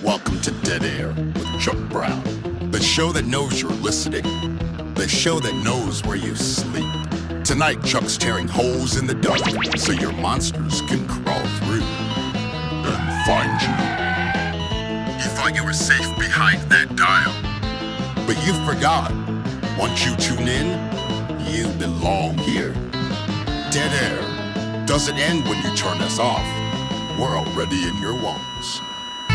Welcome to Dead Air with Chuck Brown, the show that knows you're listening, the show that knows where you sleep. Tonight, Chuck's tearing holes in the dark so your monsters can crawl through and find you. You thought you were safe behind that dial, but you forgot. Once you tune in, you belong here. Dead Air doesn't end when you turn us off. We're already in your lungs.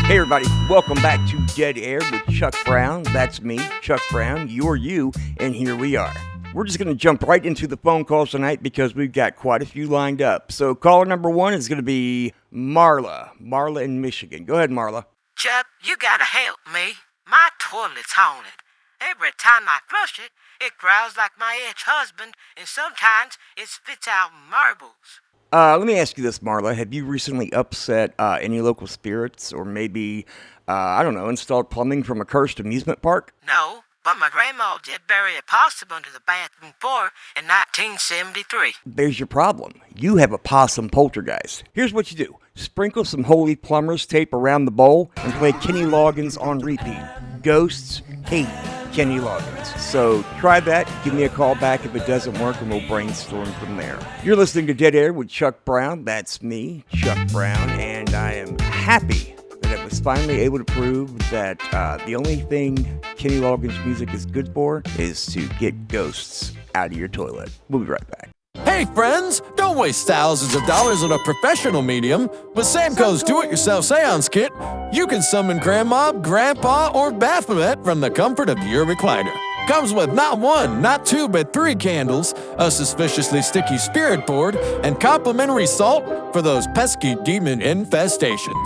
Hey everybody, welcome back to Dead Air with Chuck Brown. That's me, Chuck Brown, you're you, and here we are. We're just going to jump right into the phone calls tonight because we've got quite a few lined up. So caller number one is going to be Marla. Marla in Michigan. Go ahead, Marla. Chuck, you gotta help me. My toilet's haunted. Every time I flush it, it growls like my ex-husband, and sometimes it spits out marbles. Let me ask you this, Marla. Have you recently upset any local spirits or maybe, installed plumbing from a cursed amusement park? No, but my grandma did bury a possum under the bathroom floor in 1973. There's your problem. You have a possum poltergeist. Here's what you do. Sprinkle some holy plumber's tape around the bowl and play Kenny Loggins on repeat. Ghosts hate Kenny Loggins. So try that. Give me a call back if it doesn't work and we'll brainstorm from there. You're listening to Dead Air with Chuck Brown. That's me, Chuck Brown, and I am happy that I was finally able to prove that the only thing Kenny Loggins music is good for is to get ghosts out of your toilet. We'll be right back. Hey friends, don't waste thousands of dollars on a professional medium. With Samco's do-it-yourself seance kit, you can summon grandma, grandpa, or Baphomet from the comfort of your recliner. Comes with not one, not two, but 3 candles, a suspiciously sticky spirit board, and complimentary salt for those pesky demon infestations.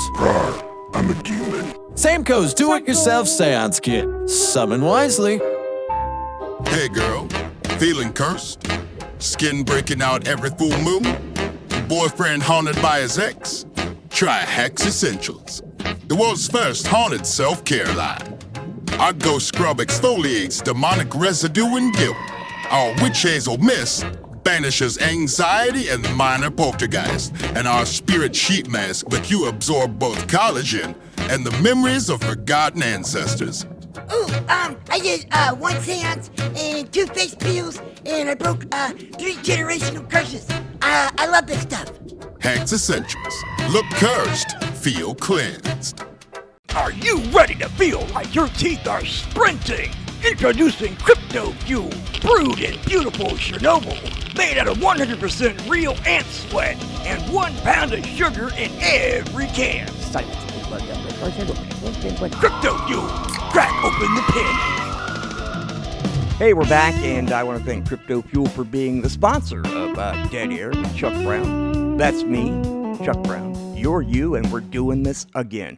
I'm a demon. Samco's do-it-yourself seance kit. Summon wisely. Hey girl, feeling cursed? Skin breaking out every full moon? Boyfriend haunted by his ex? Try Hex Essentials, the world's first haunted self-care line. Our ghost scrub exfoliates demonic residue and guilt. Our witch hazel mist banishes anxiety and minor poltergeist. And our spirit sheet mask lets you absorb both collagen and the memories of forgotten ancestors. Ooh, I did 1 seance and 2 face peels, and I broke 3 generational curses. I love this stuff. Hex Essentials. Look cursed, feel cleansed. Are you ready to feel like your teeth are sprinting? Introducing Crypto Fuel, brewed in beautiful Chernobyl, made out of 100% real ant sweat and 1 pound of sugar in every can. Crypto Fuel, crack open the pen. Hey, we're back, and I want to thank Crypto Fuel for being the sponsor of Dead Air with Chuck Brown. That's me, Chuck Brown. You're you, and we're doing this again.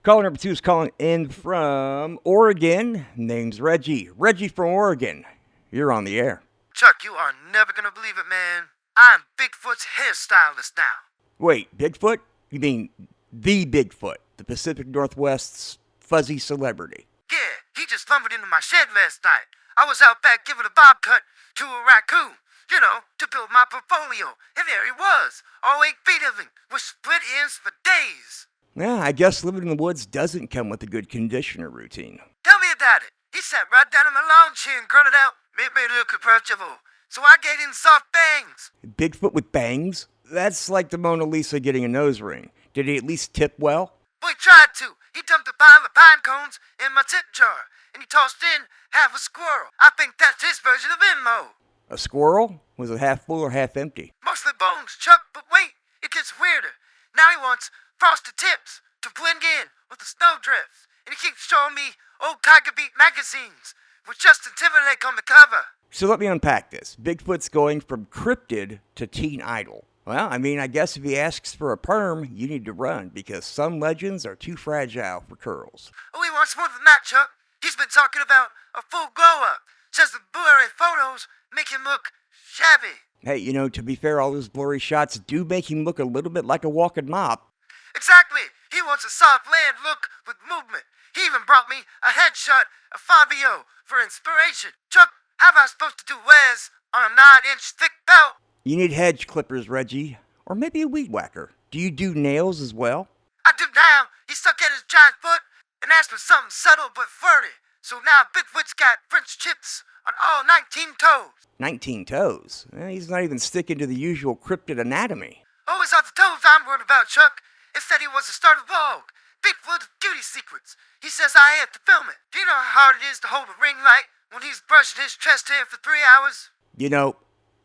Caller number 2 is calling in from Oregon. Name's Reggie. Reggie from Oregon. You're on the air. Chuck, you are never gonna believe it, man. I'm Bigfoot's hairstylist now. Wait, Bigfoot? You mean the Bigfoot, the Pacific Northwest's fuzzy celebrity? Yeah, he just lumbered into my shed last night. I was out back giving a bob cut to a raccoon, to build my portfolio. And there he was, all 8 feet of him, with split ends for days. Yeah, I guess living in the woods doesn't come with a good conditioner routine. Tell me about it. He sat right down in my lawn chair and grunted out, "Make me look approachable." So I gave him soft bangs. Bigfoot with bangs? That's like the Mona Lisa getting a nose ring. Did he at least tip well? Boy tried to. He dumped a pile of pine cones in my tip jar, and he tossed in half a squirrel. I think that's his version of Venmo. A squirrel? Was it half full or half empty? Mostly bones, Chuck, but wait, it gets weirder. Now he wants frosted tips to blend in with the snowdrifts, and he keeps showing me old Tiger Beat magazines with Justin Timberlake on the cover. So let me unpack this. Bigfoot's going from cryptid to teen idol. Well, I guess if he asks for a perm, you need to run, because some legends are too fragile for curls. Oh, he wants more than that, Chuck. He's been talking about a full glow-up. Says the blurry photos make him look shabby. Hey, to be fair, all those blurry shots do make him look a little bit like a walking mop. Exactly. He wants a soft land look with movement. He even brought me a headshot of Fabio for inspiration. Chuck, how am I supposed to do Wes on a 9-inch thick belt? You need hedge clippers, Reggie. Or maybe a weed whacker. Do you do nails as well? I do now. He stuck at his giant foot and asked for something subtle but flirty. So now Bigfoot's got French tips on all 19 toes. 19 toes? He's not even sticking to the usual cryptid anatomy. Always on the toes I'm worried about, Chuck. It said he was to start a vlog. Bigfoot's beauty secrets. He says I have to film it. Do you know how hard it is to hold a ring light when he's brushing his chest hair for 3 hours? You know,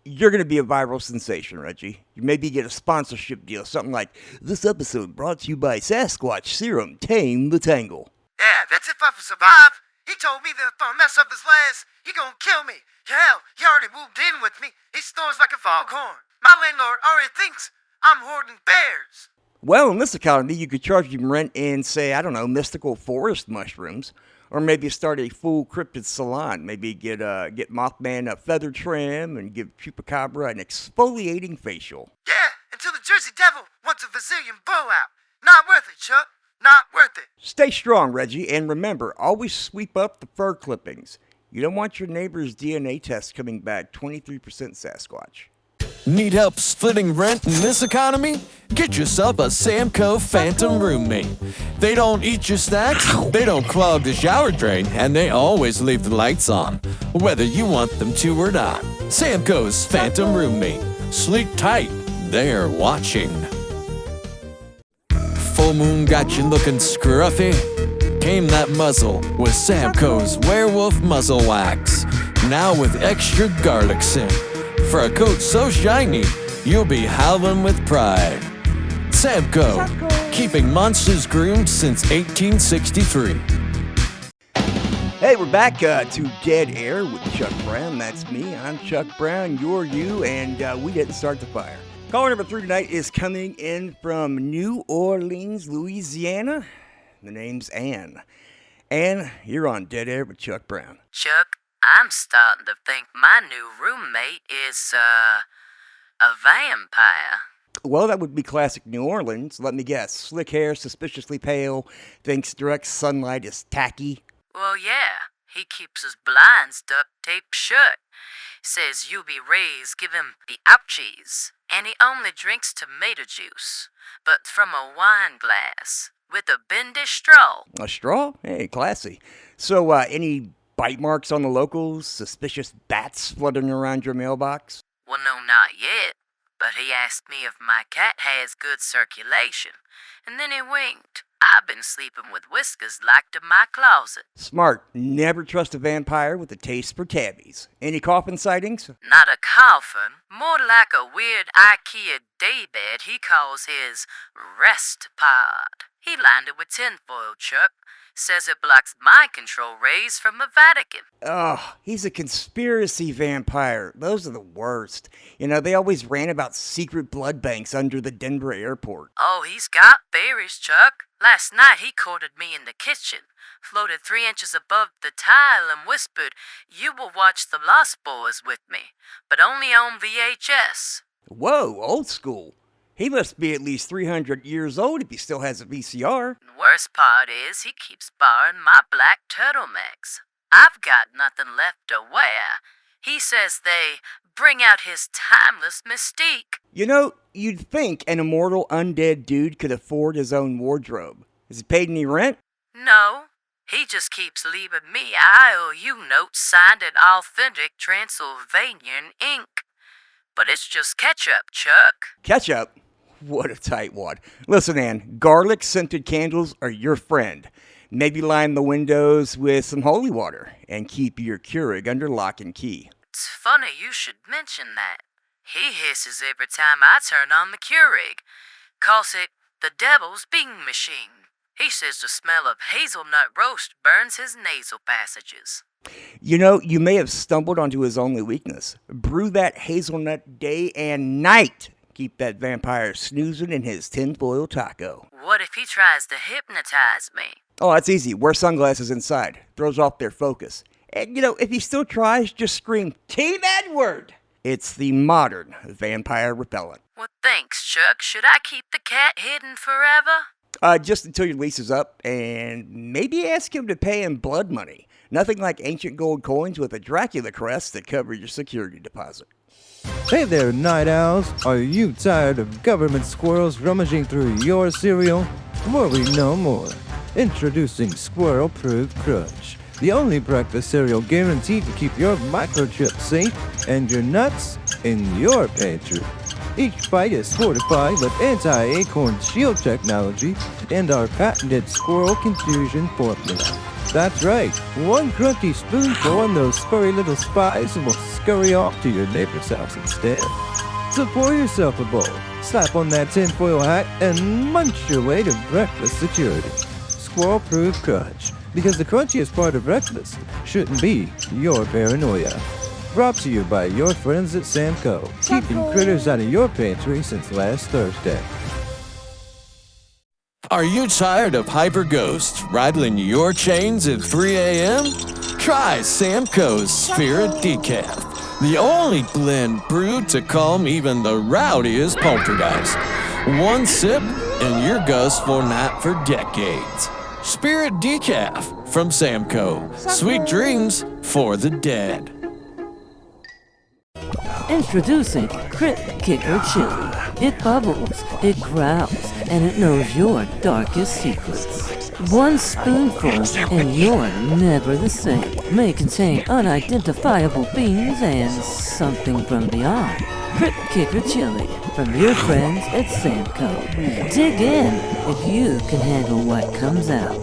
you're going to be a viral sensation, Reggie. You maybe get a sponsorship deal, something like, "This episode brought to you by Sasquatch Serum, Tame the Tangle." Yeah, that's if I survive. He told me that if I mess up his last, he gonna kill me. Hell, he already moved in with me. He snores like a foghorn. My landlord already thinks I'm hoarding bears. Well, in this economy, you could charge him rent in, say, I don't know, mystical forest mushrooms. Or maybe start a full cryptid salon. Maybe get Mothman a feather trim and give Chupacabra an exfoliating facial. Yeah, until the Jersey Devil wants a Brazilian blowout. Not worth it, Chuck. Not worth it. Stay strong, Reggie, and remember, always sweep up the fur clippings. You don't want your neighbor's DNA test coming back 23% Sasquatch. Need help splitting rent in this economy? Get yourself a Samco Phantom roommate. They don't eat your snacks, they don't clog the shower drain, and they always leave the lights on, whether you want them to or not. Samco's Phantom roommate. Sleep tight, they're watching. Full moon got you looking scruffy? Tame that muzzle with Samco's Werewolf Muzzle Wax. Now with extra garlic scent. For a coat so shiny, you'll be howling with pride. Samco, keeping monsters groomed since 1863. Hey, we're back to Dead Air with Chuck Brown. That's me. I'm Chuck Brown. You're you, and we didn't start the fire. Caller number 3 tonight is coming in from New Orleans, Louisiana. The name's Ann. Ann, you're on Dead Air with Chuck Brown. Chuck, I'm starting to think my new roommate is, a vampire. Well, that would be classic New Orleans. Let me guess. Slick hair, suspiciously pale, thinks direct sunlight is tacky. Well, yeah, he keeps his blinds duct taped shut. Says UV rays give him the ouchies, and he only drinks tomato juice, but from a wine glass with a bendy straw. A straw? Hey, classy. So, any bite marks on the locals? Suspicious bats fluttering around your mailbox? Well, no, not yet, but he asked me if my cat has good circulation, and then he winked. I've been sleeping with whiskers locked in my closet. Smart. Never trust a vampire with a taste for tabbies. Any coffin sightings? Not a coffin, more like a weird IKEA daybed he calls his rest pod. He lined it with tinfoil, Chuck. Says it blocks mind control rays from the Vatican. Oh, he's a conspiracy vampire. Those are the worst. You know, they always ran about secret blood banks under the Denver airport. Oh, he's got theories, Chuck. Last night he courted me in the kitchen, floated 3 inches above the tile and whispered, "You will watch The Lost Boys with me, but only on VHS. Whoa, old school. He must be at least 300 years old if he still has a VCR. The worst part is he keeps borrowing my black turtlenecks. I've got nothing left to wear. He says they bring out his timeless mystique. You know, you'd think an immortal undead dude could afford his own wardrobe. Has he paid any rent? No, he just keeps leaving me IOU notes signed in authentic Transylvanian ink. But it's just ketchup, Chuck. Ketchup? What a tightwad. Listen, Ann, garlic-scented candles are your friend. Maybe line the windows with some holy water and keep your Keurig under lock and key. It's funny you should mention that. He hisses every time I turn on the Keurig. Calls it the devil's bean machine. He says the smell of hazelnut roast burns his nasal passages. You know, you may have stumbled onto his only weakness. Brew that hazelnut day and night. Keep that vampire snoozing in his tinfoil taco. What if he tries to hypnotize me? Oh, that's easy. Wear sunglasses inside. Throws off their focus. And, you know, if he still tries, just scream, "Team Edward!" It's the modern vampire repellent. Well, thanks, Chuck. Should I keep the cat hidden forever? Just until your lease is up, and maybe ask him to pay in blood money. Nothing like ancient gold coins with a Dracula crest that cover your security deposit. Hey there, night owls. Are you tired of government squirrels rummaging through your cereal? Worry no more. Introducing Squirrel Proof Crunch, the only breakfast cereal guaranteed to keep your microchips safe and your nuts in your pantry. Each bite is fortified with anti-acorn shield technology and our patented squirrel confusion formula. That's right, one crunchy spoonful and those furry little spies will scurry off to your neighbor's house instead. So pour yourself a bowl, slap on that tinfoil hat, and munch your way to breakfast security. Squirrel-proof crunch, because the crunchiest part of breakfast shouldn't be your paranoia. Brought to you by your friends at Samco, keeping critters out of your pantry since last Thursday. Are you tired of hyper ghosts rattling your chains at 3 a.m.? Try Samco's Spirit Decaf, the only blend brewed to calm even the rowdiest poltergeist. One sip and your ghost will nap for decades. Spirit Decaf from Samco. Sweet dreams for the dead. Introducing Crit Kicker Chili. It bubbles, it growls, and it knows your darkest secrets. One spoonful and you're never the same. May contain unidentifiable beans and something from beyond. Crit Kicker Chili from your friends at Samco. Dig in if you can handle what comes out.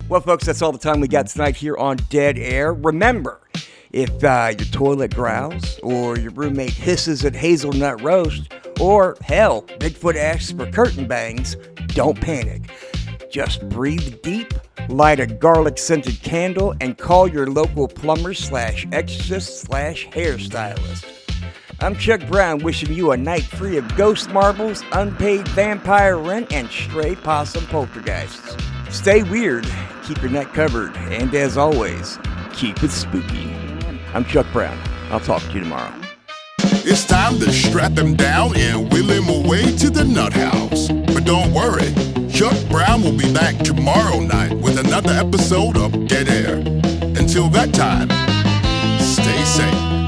Well, folks, that's all the time we got tonight here on Dead Air. Remember, if your toilet growls, or your roommate hisses at hazelnut roast, or hell, Bigfoot asks for curtain bangs, don't panic. Just breathe deep, light a garlic-scented candle, and call your local plumber/exorcist/hairstylist. I'm Chuck Brown, wishing you a night free of ghost marbles, unpaid vampire rent, and stray possum poltergeists. Stay weird, keep your neck covered, and as always, keep it spooky. I'm Chuck Brown. I'll talk to you tomorrow. It's time to strap him down and wheel him away to the nut house. But don't worry, Chuck Brown will be back tomorrow night with another episode of Dead Air. Until that time, stay safe.